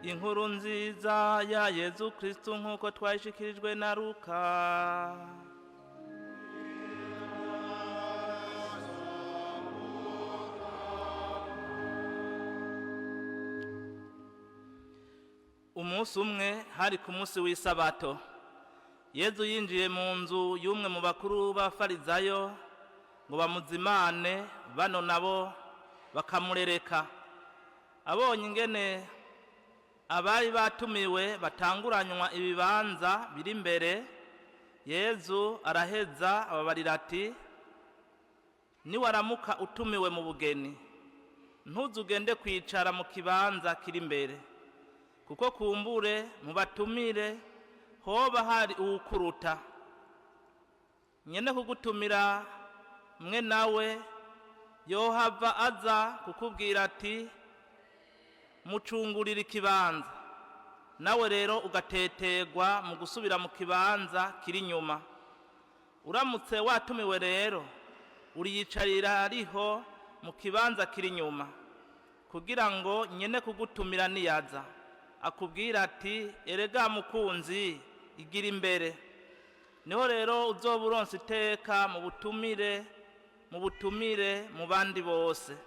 Inkuru nziza ya Yezu Kristu nkuko twayishikirijwe na Luka. Umunsi umwe hari ku munsi w'isabato, Yezu yinjiye mu nzu y'umwe mu bakuru b'Abafarizayo ngo bamuzimane, bano nabo bakamurereka. Abonye ingene abari batumiwe batanguranywa ibibanza biri imbere, Yezu araheza ababarira ati, niwaramuka utumiwe mu bugeni, ntuzugende kwicara mu kibanza kiri imbere, kuko kumbure mu batumire hoba hari uwukuruta. Nyene kugutumira mwe nawe yohava aza kukubwira ati, mucungurira ikibanza, nawe rero ugatetegwa mu gusubira mu kibanza kiri nyuma. Uramutse watumiwe rero uriyicarira ariho mu kibanza kiri nyuma, kugira ngo nyene kugutumira niyaza akubwira ati, erega mukunzi igira imbere. Niho rero uzoba uronse iteka mu butumire mu bandi bose.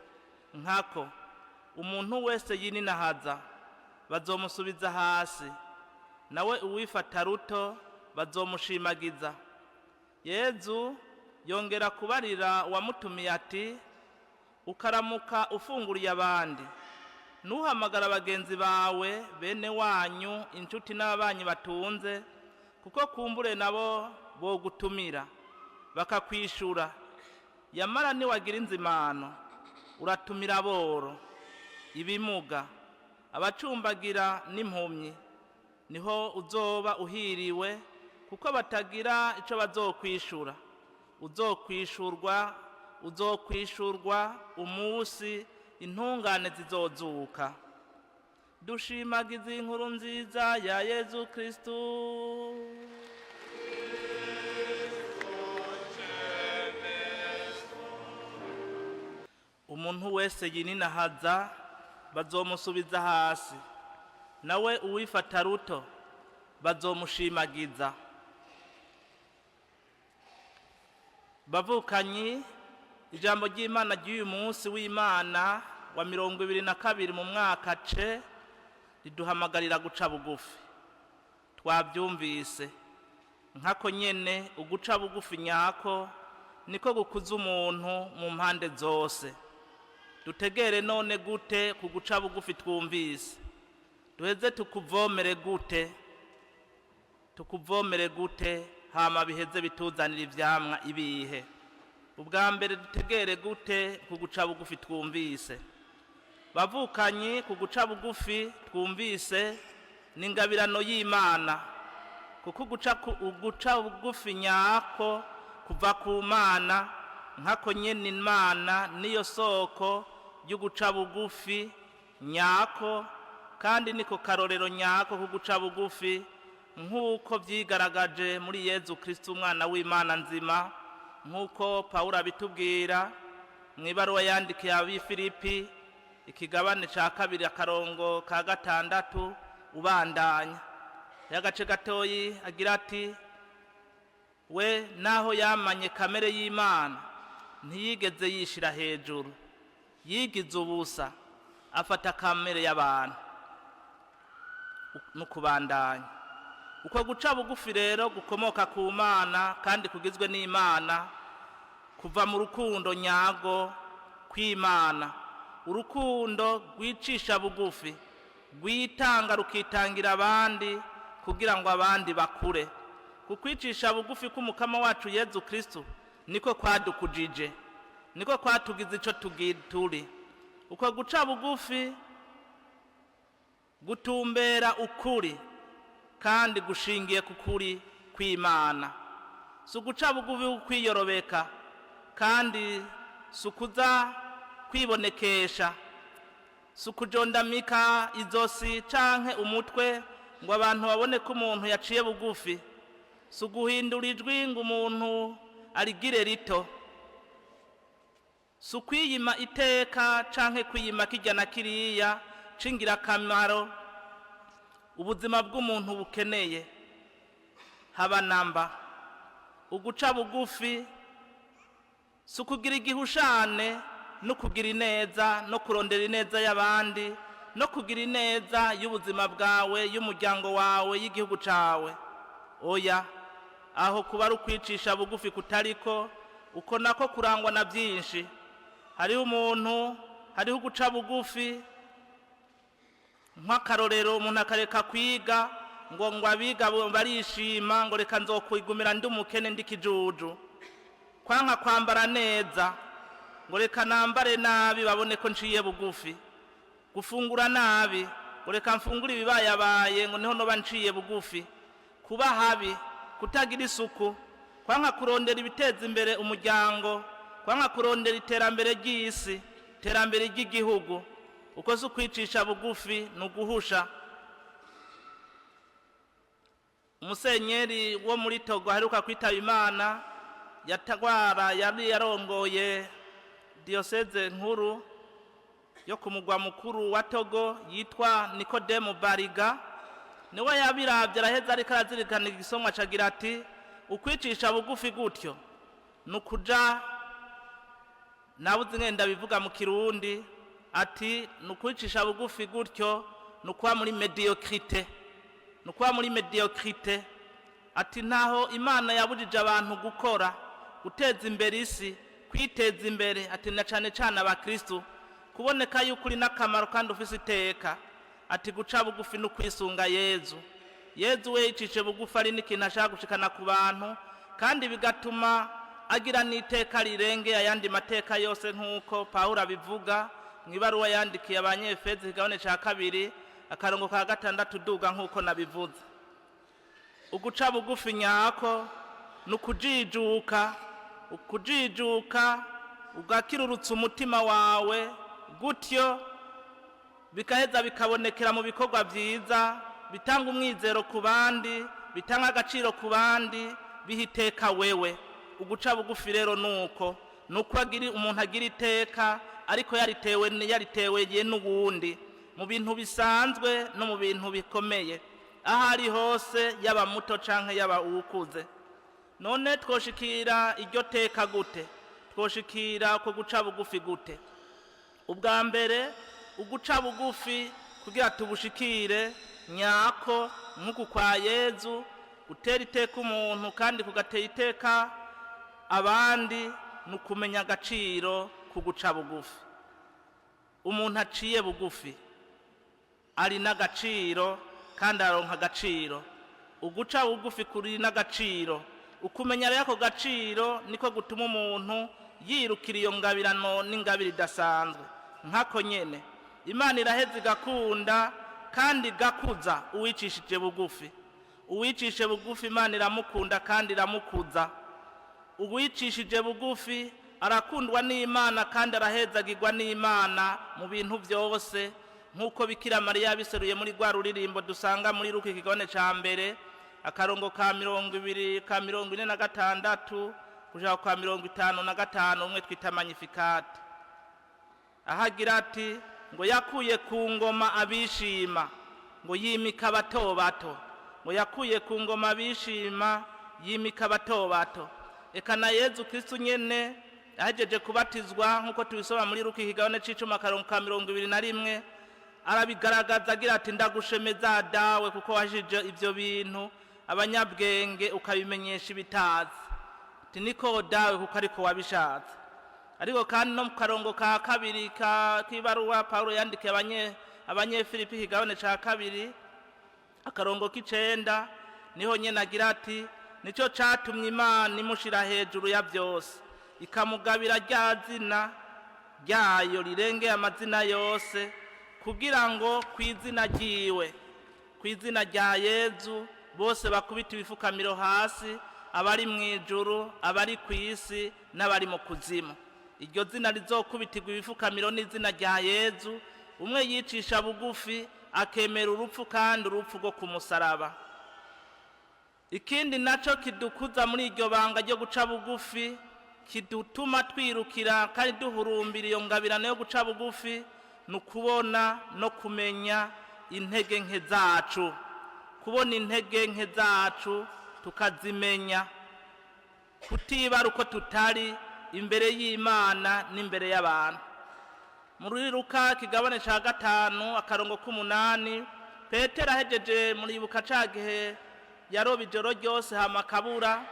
Nkako umuntu wese yininahaza bazomusubiza hasi, nawe uwifata ruto bazomushimagiza. Yezu yongera kubarira uwamutumiye ati, ukaramuka ufunguriye abandi, ntuhamagara bagenzi bawe, bene wanyu, inshuti n'ababanyi batunze, kuko kumbure nabo bogutumira bakakwishura. Yamara niwagira inzimano uratumira aboro, ibimuga, abacumbagira n'impumyi, niho uzoba uhiriwe, kuko batagira ico bazokwishura. Uzokwishurwa umunsi intungane zizozuka. Dushimagize inkuru nziza ya Yezu Kristu. Umuntu wese yininahaza bazomusubiza hasi, nawe uwifata ruto bazomushimagiza. Bavukanyi, ijambo ry'Imana ry'uyu munsi w'Imana wa 22 mu mwaka C riduhamagarira guca bugufi. Twabyumvise nkako nyene uguca bugufi nyako niko gukuza umuntu mu mpande zose. Dutegere none gute kuguca bugufi twumvise, duheze tukuvomere gute hama biheze bituzanira ivyamwa ibihe. Ubwa mbere dutegere gute kuguca bugufi twumvise. Bavukanyi, kuguca bugufi twumvise ni ingabirano y'Imana, kuko uguca bugufi nyako kuva ku Mana. Nkako nyene Imana niyo soko y'uguca bugufi nyako, kandi niko karorero nyako kuguca bugufi, nk'uko vyigaragaje muri Yezu Kristu umwana w'Imana nzima, nk'uko Pawulo abitubwira mw'ibaruwa yandikiye Abifilipi ikigabane ca 2 akarongo ka 6 ubandanya. Yagace gatoyi agira ati, we naho yamanye kamere y'Imana ntiyigeze yishira hejuru, yigize ubusa afata kamere y'abantu. Nukubandanya uko guca bugufi rero gukomoka ku Mana kandi kugizwe n'Imana, kuva mu rukundo nyago kw'Imana, urukundo rwicisha bugufi, rwitanga rukitangira abandi kugira ngo abandi bakure. Kukwicisha bugufi k'umukama wacu Yezu Kristu niko kwadukujije, niko kwatugize ico turi. Uko guca bugufi gutumbera ukuri kandi gushingiye kukuri kw'Imana. Suguca bugufi kwiyorobeka kandi sukuza kwibonekesha, sukujondamika izosi canke umutwe ngo abantu babone ko umuntu yaciye bugufi, suguhindura ijwi ngo umuntu arigire rito, sukwiyima iteka canke kwiyima kijya na kiriya cingira kamaro ubuzima bw'umuntu bukeneye haba namba. Uguca bugufi si ukugira igihushane no kugira ineza no kurondera ineza y'abandi no kugira ineza y'ubuzima bwawe, y'umuryango wawe, y'igihugu cawe. Oya, aho kuba ari ukwicisha bugufi kutariko, uko nako kurangwa na byinshi. Hariho umuntu, hariho uguca bugufi nk'akarorero, umuntu akareka kwiga ngo abiga barishima ngo reka nzokwigumira ndi umukene ndi kijuju, kwanka kwambara neza ngo reka nambare nabi babone ko nciye bugufi, gufungura nabi ngo reka mfungure ibibayabaye ngo niho noba nciye bugufi, kuba habi, kutagira isuku, kwanka kurondera ibiteza imbere umuryango, kwanka kurondera iterambere ry'isi, iterambere ry'igihugu. Uko si ukwicisha bugufi ni uguhusha. Umusenyeri wo muri Togo aheruka kwitaba Imana yatagwara, yari yarongoye diyoseze nkuru yo ku mugwa mukuru wa Togo yitwa Nikodemu Bariga. Niwe yabiravye araheza ariko arazirikana igisomwa acagira ati ukwicisha bugufi gutyo nukuja, nabuze ngenda bivuga mu Kirundi, ati nukwicisha bugufi gutyo nukuba muri mediocrite, nukuba muri mediocrite. Ati naho Imana yabujije abantu gukora, guteza imbere isi, kwiteza imbere, ati na cane cane abakristo kuboneka yuko uri n'akamaro kandi ufise iteka. Ati guca bugufi no kwisunga Yezu. Yezu we yicishe bugufi ari n'ikintu ashaka gushikana ku bantu, kandi bigatuma agira n'iteka rirenge ayandi mateka yose, nk'uko Pawulo abivuga mu ibaruwa yandikiye Abanyefezi igabane ca 2 akarongo ka 6 duga nk'uko nabivuze. Uguca bugufi nyako nukujijuka, ukujijuka ugakirurutsa umutima wawe, gutyo bikaheza bikabonekera mu bikorwa byiza, bitanga umwizero ku bandi, bitanga agaciro ku bandi, bihiteka wewe. Uguca bugufi rero nuko agira umuntu agira iteka, ariko yaritewe ye n'ubundi mu bintu bisanzwe no mu bintu bikomeye, ahari hose, yaba muto canke yaba ukuze. None twoshikira iryo teka gute? Twoshikira ko guca bugufi gute? Ubwa mbere, uguca bugufi kugira tubushikire nyako nk'uku kwa Yezu, gutera iteka umuntu kandi kugatera iteka abandi, nukumenya agaciro kuguca bugufi. Umuntu aciye bugufi ari n'agaciro kandi aronka agaciro. Uguca bugufi kuri n'agaciro, ukumenya rero ako gaciro niko gutuma umuntu yirukira iyo ngabirano n'ingabire idasanzwe. Nkako nyene Imana iraheza igakunda kandi igakuza uwicishije bugufi. Uwicishije bugufi Imana iramukunda kandi iramukuza. Uwicishije bugufi arakundwa n'Imana kandi arahezagirwa n'Imana mu bintu byose, nk'uko Bikira Mariya biseruye muri rwa ruririmbo dusanga muri Luka ikigabane ca 1 akarongo ka 46 kuja kwa 55 umwe twita Magnificat. Ahagira ati ngo yakuye ku ngoma abishima, ngo yimika bato bato, ngo yakuye ku ngoma abishima, yimika bato bato. Eka na Yezu Kristo nyene ahejeje kubatizwa nk'uko tubisoma muri Luka ikigabane c'icumi akarongo ka 21 arabigaragaza agira ati ndagushemeza dawe kuko wajije ivyo bintu abanyabwenge ukabimenyesha ibitazi. Ati niko dawe kuko ariko wabishatse. Ariko kandi no mu karongo ka 2 k'ibaruwa Paulo yandikiye Abanyefilipi ikigabane ca 2 akarongo k'9 niho nyene agira ati nico catumye Imana imushira hejuru ya byose, ikamugabira rya zina ryayo rirengeye amazina yose, kugira ngo kw'izina ryiwe, kw'izina rya Yezu, bose bakubita ibifukamiro hasi, abari mu ijuru, abari ku isi n'abari mu kuzimu. Iryo zina rizokubitirwa ibifukamiro n'izina rya Yezu, umwe yicisha bugufi akemera urupfu kandi urupfu rwo ku musaraba. Ikindi naco kidukuza muri iryo banga ryo guca bugufi, kidutuma twirukira kandi duhurumbira iyo ngabirano yo guca bugufi, nukubona no kumenya intege nke zacu. kubona intege nke zacu tukazimenya, kutibara uko tutari imbere y'Imana n'imbere y'abantu. Muri Luka kigabane ca 5 akarongo k'umunani, Petero ahejeje muri Ibuka ca gihe yaroba ijoro ryose hama kabura,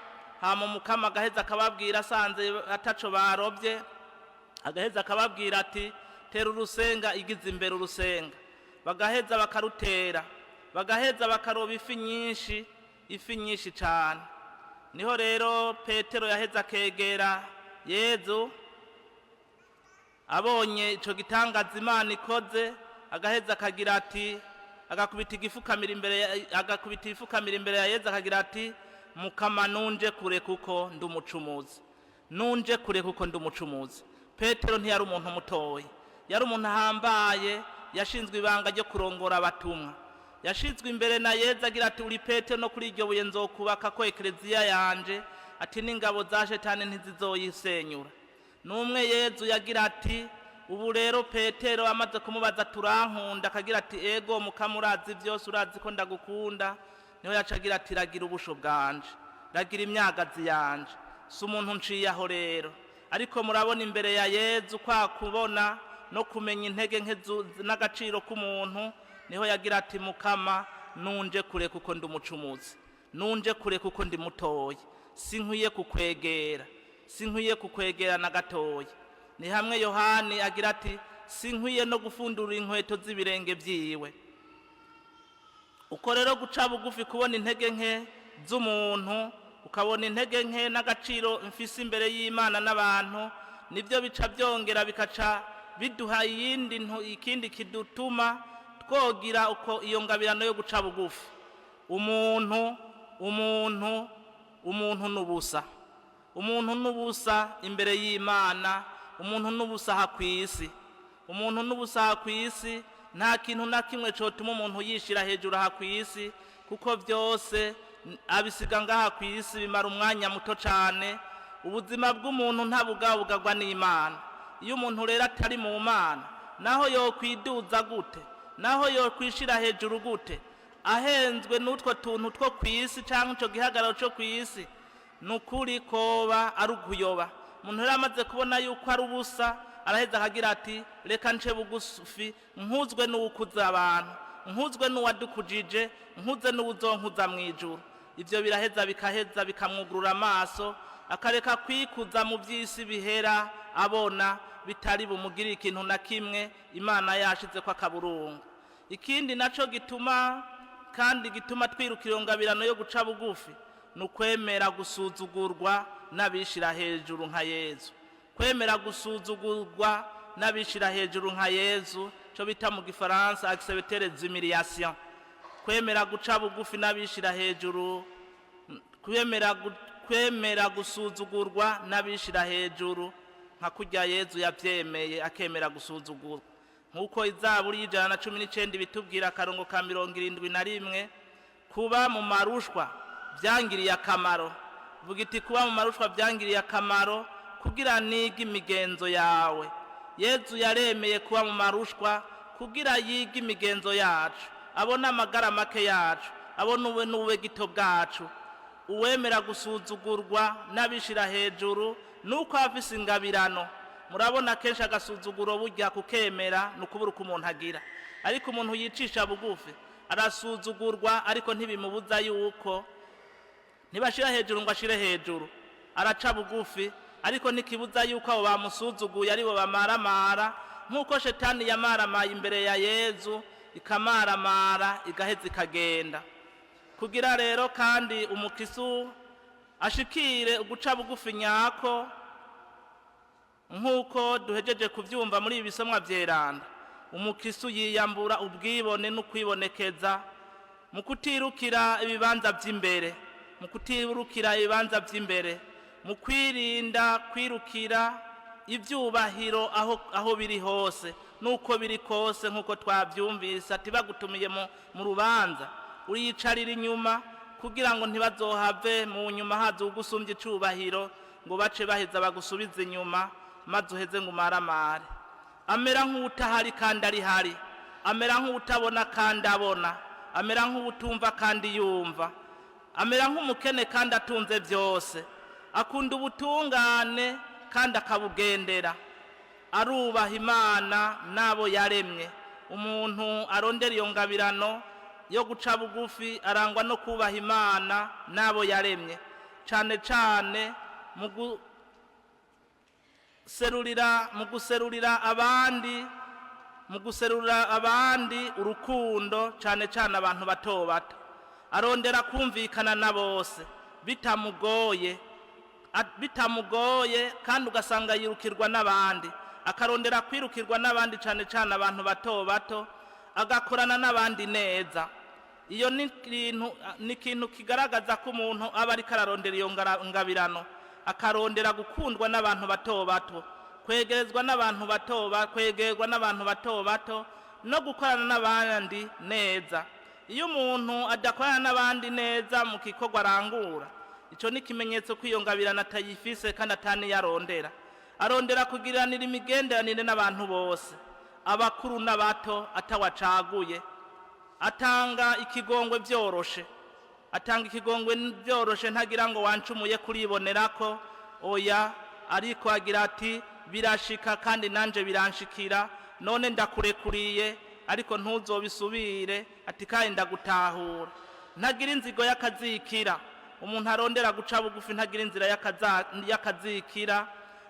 hama Mukama agaheza akababwira asanze ataco barobye, agaheza akababwira ati tera urusenga igize imbere urusenga, bagaheza bakarutera, bagaheza bakaroba ifi nyinshi cane. Niho rero Petero yaheza akegera Yezu, abonye ico gitangaza Imana ikoze, agaheza akagira ati, agakubita ifukamira imbere ya Yezu akagira ati, Mukama nunje kure kuko ndumucumuzi, nunje kure kuko ndumucumuzi. Petero ntiyari umuntu mutoyi, yari umuntu ahambaye, yashinzwe ibanga ryo kurongora abatumwa, yashizwe imbere na Yezu agira ati, uri Petero, no kuri iryo buye nzokubaka ko ekleziya yanje, ati n'ingabo za Shetani ntizizoyisenyura. Numwe Yezu yagira ati, ubu rero Petero amaze kumubaza turankunda, akagira ati ego Mukama urazi byose, urazi ko ndagukunda. Niho yacagira ati ragira ubusho bwanje, ragira imyagazi yanje, si umuntu nciye aho rero. Ariko murabona imbere ya Yezu kwa kubona no kumenya intege nke n'agaciro k'umuntu, niho yagira ati Mukama nunje kure kuko ndumucumuzi, nunje kure kuko ndi mutoya, sinkwiye kukwegera, sinkwiye kukwegera na gatoya. Ni hamwe Yohani agira ati sinkwiye no gufundura inkweto z'ibirenge byiwe. Uko rero guca bugufi, kubona intege nke z'umuntu, ukabona intege nke n'agaciro mfise imbere y'Imana n'abantu, nibyo bica byongera bikaca biduha ikindi kidutuma twogira uko iyo ngabirano yo guca bugufi. Umuntu nubusa, umuntu nubusa imbere y'Imana, umuntu nubusa hakwisi, umuntu nubusa hakwisi. Nta kintu na kimwe cotuma umuntu yishira hejuru hakwisi, kuko byose abisiga ngaha kwisi bimara umwanya muto cane. Ubuzima bw'umuntu ntabugabugagwa n'Imana. Iyo umuntu rero atari mu Mana, naho yokwiduza gute, naho yokwishira hejuru gute, ahenzwe n'utwo tuntu two kwisi canke ico gihagararo cyo kwisi, nukuri koba ari uguyoba. Umuntu rero amaze kubona yuko ari ubusa, araheza akagira ati reka nce bugufi, nkuzwe n'ukuza abantu, nkuzwe n'uwadukujije, nkuze n'ubuzonkuza mwijuru. Ivyo biraheza bikaheza bikamwugurura amaso, akareka kwikuza mu by'isi bihera, abona bitari bumugirira ikintu na kimwe Imana yashize ko akaburungu. Ikindi naco gituma twirukira iyo ngabirano yo guca bugufi, nukwemera gusuzugurwa n'abishira hejuru nka Yezu. Kwemera gusuzugurwa n'abishira hejuru nka Yezu, cyo bita mu Gifaransa accepter les humiliations. Kwemera guca bugufi n'abishira hejuru, kwemera gusuzugurwa n'abishira hejuru nka kurya Yezu yavyemeye akemera gusuzugurwa. Nkuko Izaburi y'ijana na 19 bitubwira akarongo ka 71, kuba mu marushwa byangiriye akamaro. Vuga iti kuba mu marushwa byangiriye akamaro kugira niga imigenzo yawe. Yezu yaremeye kuba mu marushwa kugira yiga imigenzo yacu, abona amagara make yacu, abona uwe gito bwacu. Uwemera gusuzugurwa n'abishira hejuru nuko afise ingabirano. Murabona kenshi agasuzuguro burya kukemera nukubura uko umuntu agira, ariko umuntu yicisha bugufi arasuzugurwa, ariko ntibimubuza yuko ntibashira hejuru ngo ashire hejuru, araca bugufi, ariko nikibuza yuko abo bamusuzuguye aribo bamaramara, nkuko Shetani yamaramaye imbere ya Yezu, ikamaramara igaheza ikagenda. Kugira rero kandi umukisu ashikire uguca bugufi nyako, nkuko duhejeje kuvyumva muri ibisomwa vyeranda, umukisu yiyambura ubwibone no kwibonekeza mu kutirukira ibibanza vy'imbere, mu kutirukira ibibanza vy'imbere, mu kwirinda kwirukira ivyubahiro aho biri hose nuko biri kose. Nkuko twavyumvise ati bagutumiye mu rubanza uriyicarira inyuma, kugira ngo ntibazohave mu nyuma haza ugusumbya icubahiro ngo bace baheza bagusubiza inyuma, maze uheze ngo umaramare. Amera nk'utahari kandi ari hari, amera nk'utabona kandi abona, amera nk'ubutumva kandi yumva, amera nk'umukene kandi atunze byose, akunda ubutungane kandi akabugendera, arubaha Imana n'abo yaremye. Umuntu arondera iyo ngabirano yo guca bugufi arangwa no kubaha Imana n'abo yaremye, cyane cyane mu guserurira abandi urukundo, cyane cyane abantu bato bato. Arondera kumvikana na bose bitamugoye kandi ugasanga yirukirwa n'abandi, akarondera kwirukirwa n'abandi cyane cyane abantu bato bato, agakorana n'abandi neza. Iyo ni ikintu kigaragaza ko umuntu aba ariko ararondera iyo ngabirano, akarondera gukundwa n'abantu bato bato, kwegerwa n'abantu bato bato no gukorana n'abandi neza. Iyo umuntu adakorana n'abandi neza mu gikorwa arangura, icyo ni ikimenyetso ko iyo ngabirano atayifise kandi ataniyarondera. Arondera kugiranira imigenderanire n'abantu bose, abakuru n'abato atawacaguye. Atanga ikigongwe byoroshe, ntagira ngo wancumuye kuribonerako, oya, ariko agira ati birashika kandi nanje biranshikira, none ndakurekuriye ariko ntuzobisubire, ati kandi ndagutahura. Ntagira inzigo y'akazikira. Umuntu arondera guca bugufi ntagira inzira y'akazikira,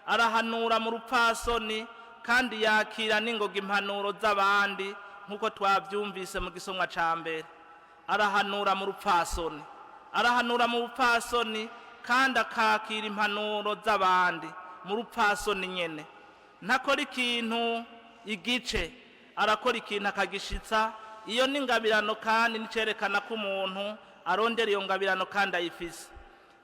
arahanura mu rupfasoni kandi yakira n'ingoga impanuro z'abandi, nkuko twabyumvise mu gisomwa ca mbere. Arahanura mu rupfasoni kandi akakira impanuro z'abandi mu rupfasoni nyene. Ntakora ikintu igice, arakora ikintu akagishitsa. Iyo ni ngabirano kandi nicerekana ko umuntu arondera iyo ngabirano kandi ayifise.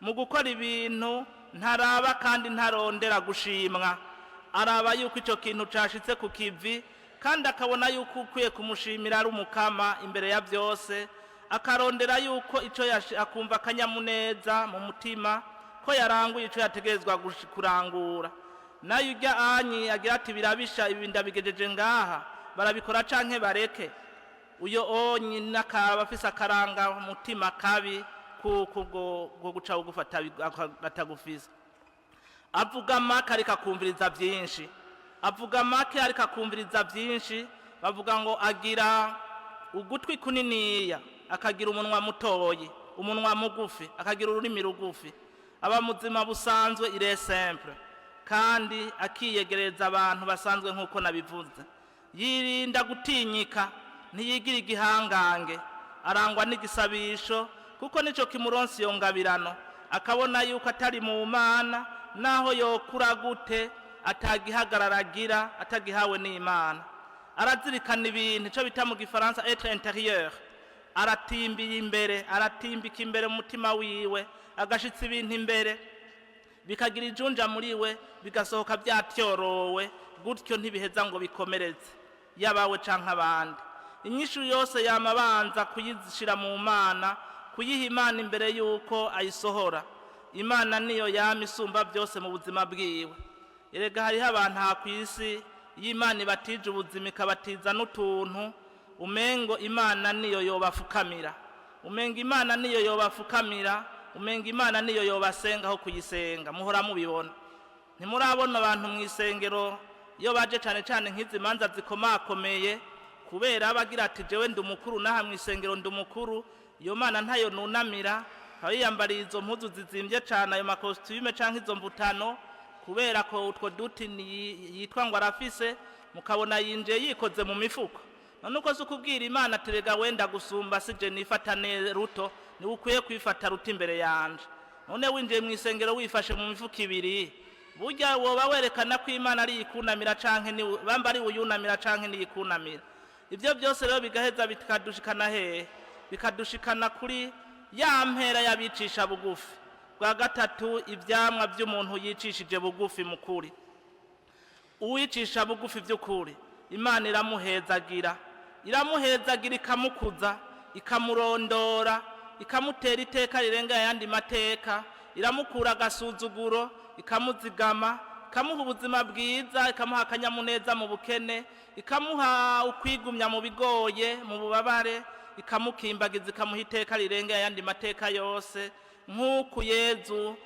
Mu gukora ibintu ntaraba kandi ntarondera gushimwa, araba yuko icyo kintu cashitse ku kivi kandi akabona yuko ukwiye kumushimira ari umukama imbere ya byose, akarondera yuko icyo akumva akanyamuneza mu mutima ko yaranguye icyo yategerezwa kurangura. Nayo ujya anyi agira ati birabisha ibi ndabigejeje ngaha, barabikora canke bareke. Uyo onyi nakaba afise akaranga umutima kabi kubwo guca ugufata atagufise. Avuga make ariko akumviriza byinshi, bavuga ngo agira ugutwi kuniniya, akagira umunwa mutoyi, umunwa mugufi, akagira ururimi rugufi. Aba muzima busanzwe ire simple kandi akiyegereza abantu basanzwe nkuko nabivuze. Yirinda gutinyika, ntiyigira igihangange, arangwa n'igisabisho kuko nico kimuronsi iyo ngabirano. Akabona yuko atari mu Mana, naho yokura gute atagihagarara agira, atagihawe n'Imana. Arazirikana ibintu cyo bita mu gifaransa être intérieur. Aratimbika imbere mu mutima wiwe, agashitsa ibintu imbere bikagira ijunja muri we, bigasohoka byatyorowe, gutyo ntibiheza ngo bikomereze yabawe canke abandi. Inyishu yose yamabanza kuyizishira mu Mana, kuyiha Imana imbere yuko ayisohora. Imana niyo yama isumba byose mu buzima bwiwe. Erega hariho abantu kwisi y'Imana ibatije ubuzima ikabatiza n'utuntu, umengo Imana niyo yobafukamira, umenga Imana niyo yobasenga aho kuyisenga. Muhora mubibona, ntimurabona abantu mu isengero iyo baje cyane cyane nk'izi manza zikomakomeye, kubera abagira ati jewe ndi umukuru naha mu isengero ndi umukuru, iyo Mana ntayo nunamira, yiyambariye izo mpuzu zizimbye cyane, ayo makostume canke izo mbutano, kubera ko utwo duti yitwa ngo arafise, mukabona yinje yikoze mu mifuko. None uko zukubwira Imana terega wenda gusumba sije nifatane ruto, ni ukwiye kwifata ruto imbere yanje. None winjiye mu isengero wifashe mu mifuko ibiri, burya woba werekana ko Imana ari ikunamira canke ni bamba ari uyunamira canke ni ikunamira. Ibyo byose rero bigaheza bikadushikana hehe? Bikadushikana kuri ya mpera yabicisha bugufi. Bwa gatatu, ivyamwa by'umuntu yicishije bugufi mukuri. Uwicisha bugufi by'ukuri, Imana iramuhezagira ikamukuza, ikamurondora, ikamutera iteka rirenga yandi mateka, iramukura agasuzuguro, ikamuzigama, ikamuha ubuzima bwiza, ikamuha akanyamuneza mu bukene, ikamuha ukwigumya mu bigoye, mu bubabare, ikamukimbagiza ikamuha iteka rirengeye ayandi mateka yose, nk'uku Yezu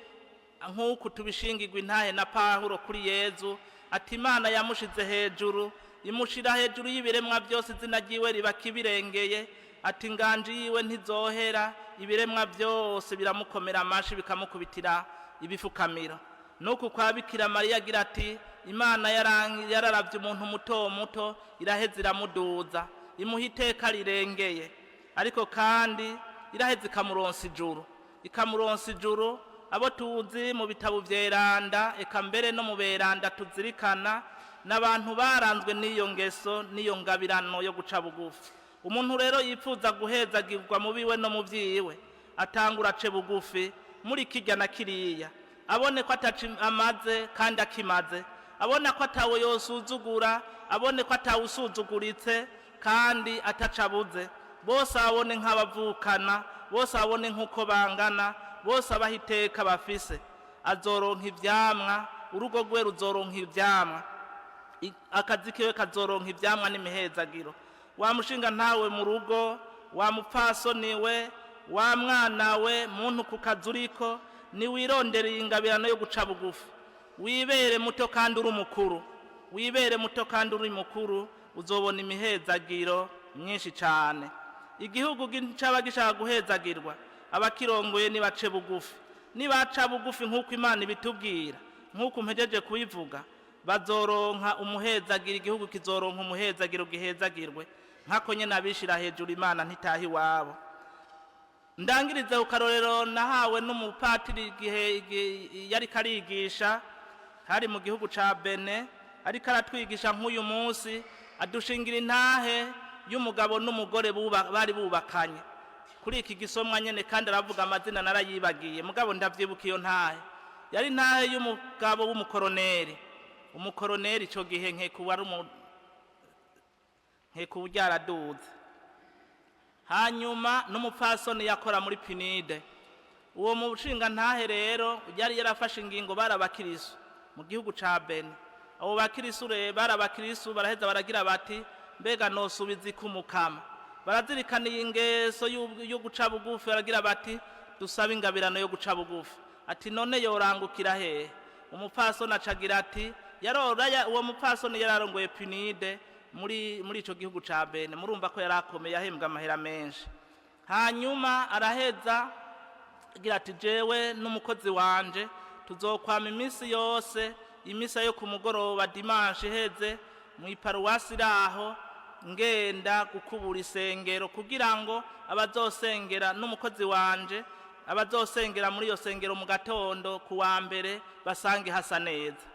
nk'uku tubishingirwa intahe na Pawulo kuri Yezu ati Imana yamushize hejuru, imushira hejuru y'ibiremwa byose, izina ryiwe riba kibirengeye, ati inganji yiwe ntizohera, ibiremwa byose biramukomera amashi bikamukubitira ibifukamiro. Nuko kwa Bikira Mariya agira ati Imana yararavye umuntu muto muto iraheza iramuduza, imuha iteka rirengeye, ariko kandi iraheza ikamuronsa ijuru, ikamuronsa ijuru. Abo tuzi mu bitabo vyeranda, eka mbere no mu beranda tuzirikana, n'abantu baranzwe n'iyo ngeso n'iyo ngabirano yo guca bugufi. Umuntu rero yipfuza guhezagirwa mu biwe no mu vyiwe, atangura ace bugufi muri kirya na kiriya, abone ko ataci amaze kandi akimaze, abone ko atawe yosuzugura, abone ko atawusuzuguritse kandi atacabuze, bose abone nk'abavukana, bose abone nk'uko bangana, bose abahiteka bafise. Azoronka ivyamwa, urugo rwe ruzoronka ivyamwa, akazi kiwe kazoronka ivyamwa n'imihezagiro. Wa mushinga ntawe mu rugo, wa mupfasoni we, wa mwana we, muntu ku kazi uriko, niwirondereye ingabirano yo guca bugufi, wibere muto kandi uri mukuru, wibere muto kandi uri mukuru, uzobona imihezagiro myinshi cyane. Igihugu cyaba gishaka guhezagirwa, abakirongoye nibace bugufi, nibaca bugufi nk'uko Imana ibitubwira, nk'uko mpejeje kubivuga, bazoronka umuhezagiro, igihugu kizoronka umuhezagiro gihezagirwe, nkako nyene abishira hejuru Imana ntitahi wabo. Ndangirize ukarorero nahawe n'umupatiri igihe yari karigisha hari mu gihugu ca Benin, ariko aratwigisha nk'uyu munsi, adushingira intahe y'umugabo n'umugore bari bubakanye. Kuri iki gisomwa nyene kandi aravuga amazina narayibagiye, mugabo ndavyibuka iyo ntahe. Yari intahe y'umugabo w'umukoroneri. Umukoroneri ico gihe nkekuba ryaraduze. Hanyuma n'umupfasoni yakora muri Pinide. Uwo mushinga ntahe rero yari yarafashe ingingo barabakirisu mu gihugu ca Benin. Abo bakirisu rero barabakirisu baraheza baragira bati mbega nosubiza ikumukama. Barazirikaniye ingeso yo guca bugufi, baragira bati dusaba ingabirano yo guca bugufi. Ati none yorangukira hehe? Umupfasoni acagira ati uwo mupfasoni yararongoye Pinide muri ico gihugu ca Benin, murumva ko yarakomeye, yahembwa amahera menshi. Hanyuma araheza agira ati jewe n'umukozi wanje tuzokwama iminsi yose, imisa yo kumugoroba dimanche iheze mu iparuwasi raho ngenda gukubura isengero, kugira ngo abazosengera n'umukozi wanje abazosengera muri iyo sengero mu gatondo kuwa mbere basange hasa neza.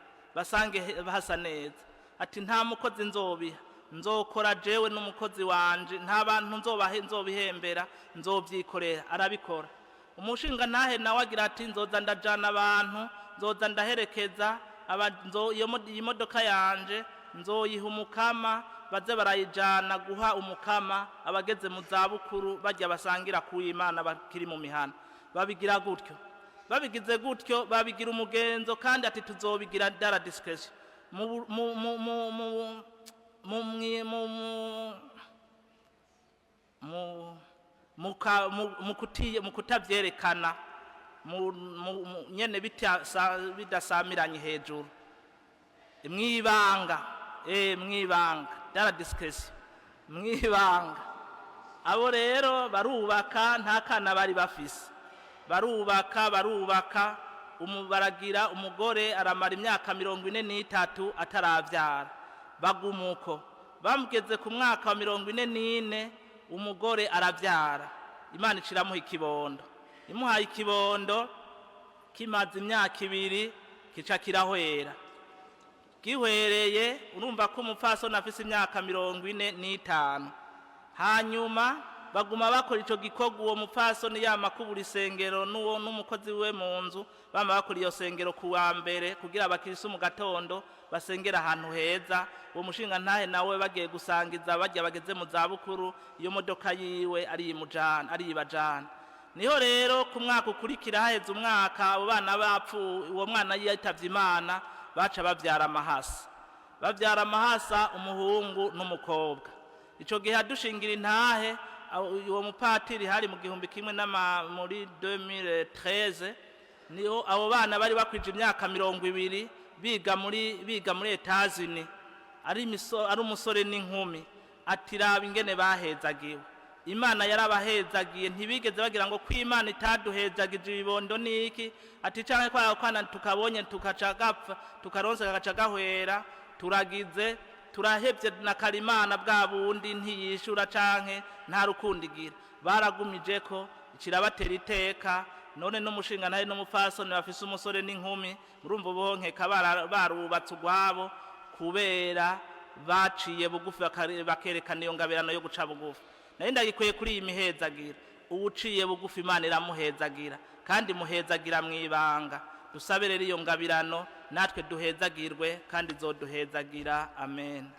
Ati nta mukozi nzobiha, nzokora jewe n'umukozi wanje, nta bantu nzobihembera, nzovyikorera. Arabikora. Umushinga ntahe nawe agira ati nzoza ndajana abantu, nzoza ndaherekeza iyi modoka yanje, nzoyiha umukama, baze barayijana guha umukama abageze mu zabukuru bajya basangira ku Imana bakiri mu mihana. Babigira gutyo, babigize gutyo, babigira umugenzo, kandi ati tuzobigira dara discretion mu kutavyerekana nyene bidasamiranye hejuru, mwibanga dara discretion mwibanga. Abo rero barubaka, nta kana bari bafise, barubaka baragira umugore aramara imyaka 43 ataravyara. Bagumuko bamugeze ku mwaka wa 44 umugore aravyara. Imana iciramuha ikibondo, imuhaye ikibondo kimaze imyaka 2 kica kirahwera. Gihwereye urumva ko umupfasoni afise imyaka 45. Hanyuma baguma bakora ico gikorwa, uwo mupfasoni yamakubura isengero n'umukozi we mu nzu, bama bakora iyo sengero kuwa mbere kugira abakirisi mu gatondo basengera ahantu heza. Uwo mushinga ntahe nawe bagiye gusangiza bajya bageze mu zabukuru, iyo modoka yiwe aribajana. Niho rero ku mwaka ukurikira haheze umwaka, abo bana bapfu, uwo mwana yitavye Imana, baca bavyara amahasa umuhungu n'umukobwa. Ico gihe adushingira intahe uwo mupatiri hari mu 1100 muri 2013 niho abo bana bari bakwije imyaka 20 biga muri Etazini ari umusore n'inkumi atiraba ingene bahezagiwe. Imana yarabahezagiye ntibigeze bagira ngo kw'Imana itaduhezagije ibibondo niki ati canke kwa kwana tukabonye tukacagapfa tukaronse kagacagahwera turagize turahevye na karimana bwa bundi ntiyishura canke nta rukundigira baragumije ko ikirabatera iteka none n'umushinga nahe n'umupfasoni bafise umusore n'inkumi murumva bonkeka barubatse ugwabo kubera baciye bugufi bakerekana iyo ngabirano yo guca bugufi. Nayo ndagikwiye kuri iyi mihezagira uwuciye bugufi Imana iramuhezagira kandi muhezagira mwibanga. Dusabe rero iyo ngabirano natwe duhezagirwe kandi zoduhezagira. Amen.